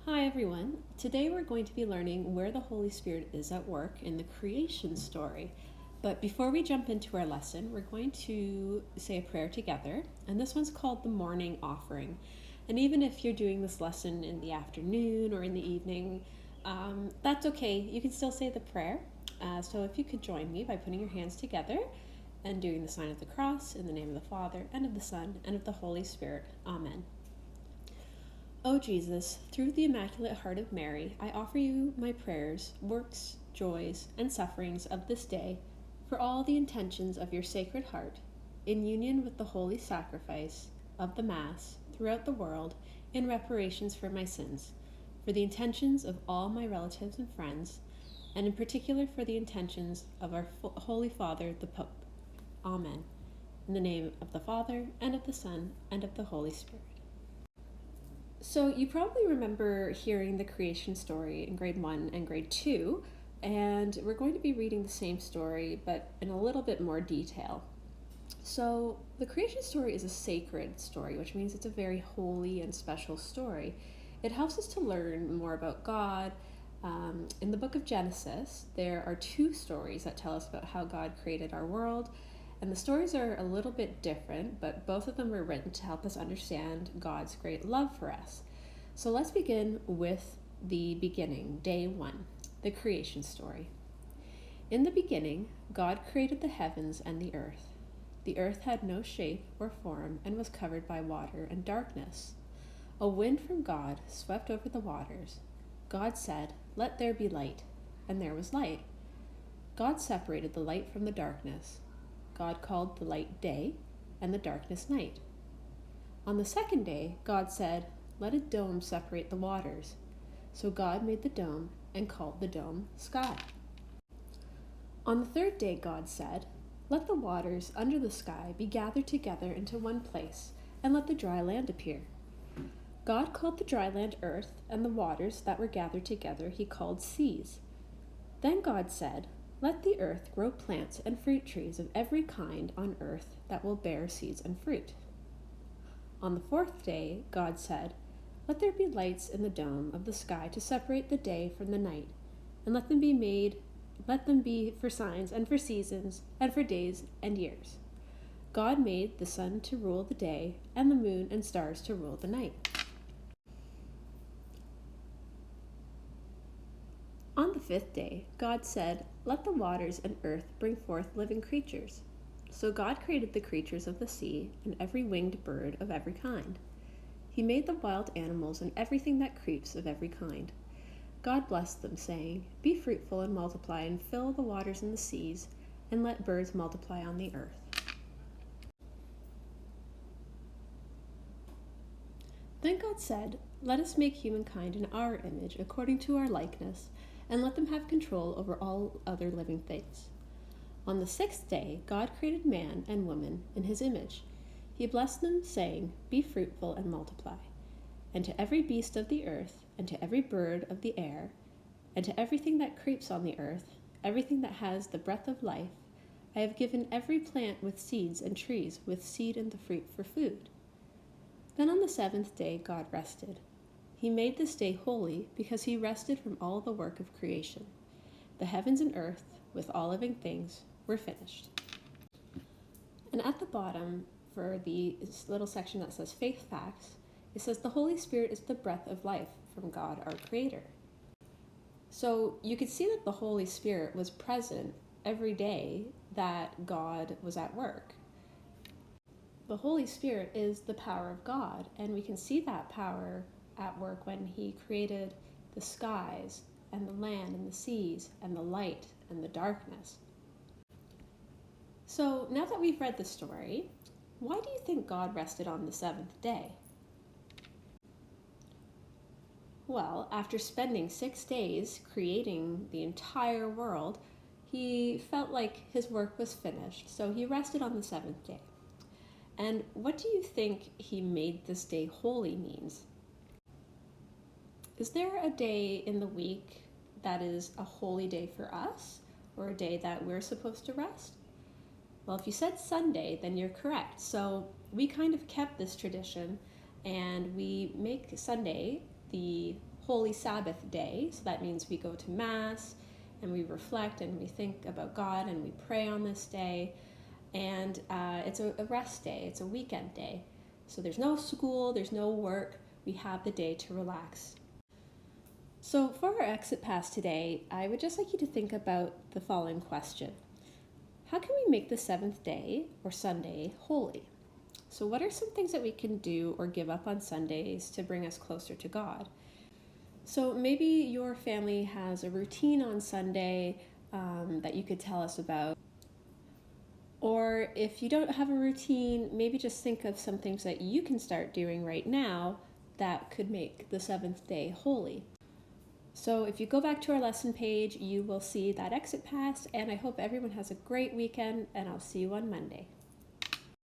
Hi everyone. Today we're going to be learning where the Holy Spirit is at work in the creation story. But before we jump into our lesson, we're going to say a prayer together, and this one's called the morning offering. And even if you're doing this lesson in the afternoon or in the evening, that's okay. You can still say the prayer. So if you could join me by putting your hands together and doing the sign of the cross in the name of the Father, and of the Son, and of the Holy Spirit. Amen. O Jesus, through the Immaculate Heart of Mary, I offer you my prayers, works, joys, and sufferings of this day for all the intentions of your Sacred Heart, in union with the holy sacrifice of the Mass throughout the world in reparations for my sins, for the intentions of all my relatives and friends, and in particular for the intentions of our Holy Father, the Pope. Amen. In the name of the Father, and of the Son, and of the Holy Spirit. So you probably remember hearing the creation story in grade 1 and grade 2, and we're going to be reading the same story, but in a little bit more detail. So the creation story is a sacred story, which means it's a very holy and special story. It helps us to learn more about God. In the book of Genesis, there are 2 stories that tell us about how God created our world. And the stories are a little bit different, but both of them were written to help us understand God's great love for us. So let's begin with the beginning, day 1, the creation story. In the beginning, God created the heavens and the earth. The earth had no shape or form and was covered by water and darkness. A wind from God swept over the waters. God said, "Let there be light," and there was light. God separated the light from the darkness. God called the light day, and the darkness night. On the second day, God said, "Let a dome separate the waters." So God made the dome and called the dome sky. On the third day, God said, "Let the waters under the sky be gathered together into one place, and let the dry land appear." God called the dry land earth, and the waters that were gathered together he called seas. Then God said, "Let the earth grow plants and fruit trees of every kind on earth that will bear seeds and fruit." On the fourth day, God said, "Let there be lights in the dome of the sky to separate the day from the night, and let them be for signs and for seasons and for days and years." God made the sun to rule the day and the moon and stars to rule the night. On the fifth day, God said, "Let the waters and earth bring forth living creatures." So God created the creatures of the sea and every winged bird of every kind. He made the wild animals and everything that creeps of every kind. God blessed them, saying, "Be fruitful and multiply and fill the waters and the seas, and let birds multiply on the earth." Then God said, "Let us make humankind in our image, according to our likeness, and let them have control over all other living things." On the sixth day, God created man and woman in his image. He blessed them, saying, "Be fruitful and multiply. And to every beast of the earth, and to every bird of the air, and to everything that creeps on the earth, everything that has the breath of life, I have given every plant with seeds and trees with seed and the fruit for food." Then on the seventh day God rested. He made this day holy because he rested from all the work of creation. The heavens and earth, with all living things, were finished. And at the bottom, for the little section that says faith facts, it says the Holy Spirit is the breath of life from God our Creator. So you could see that the Holy Spirit was present every day that God was at work. The Holy Spirit is the power of God, and we can see that power at work when he created the skies and the land and the seas and the light and the darkness. So now that we've read the story, why do you think God rested on the seventh day? Well, after spending 6 days creating the entire world, he felt like his work was finished, so he rested on the seventh day. And what do you think he made this day holy means? Is there a day in the week that is a holy day for us, or a day that we're supposed to rest? Well, if you said Sunday, then you're correct. So we kind of kept this tradition, and we make Sunday the Holy Sabbath day. So that means we go to Mass and we reflect and we think about God and we pray on this day. And it's a rest day, it's a weekend day. So there's no school, there's no work. We have the day to relax. So for our exit pass today, I would just like you to think about the following question. How can we make the seventh day or Sunday holy? So what are some things that we can do or give up on Sundays to bring us closer to God? So maybe your family has a routine on Sunday that you could tell us about. Or if you don't have a routine, maybe just think of some things that you can start doing right now that could make the seventh day holy. So if you go back to our lesson page, you will see that exit pass, and I hope everyone has a great weekend, and I'll see you on Monday.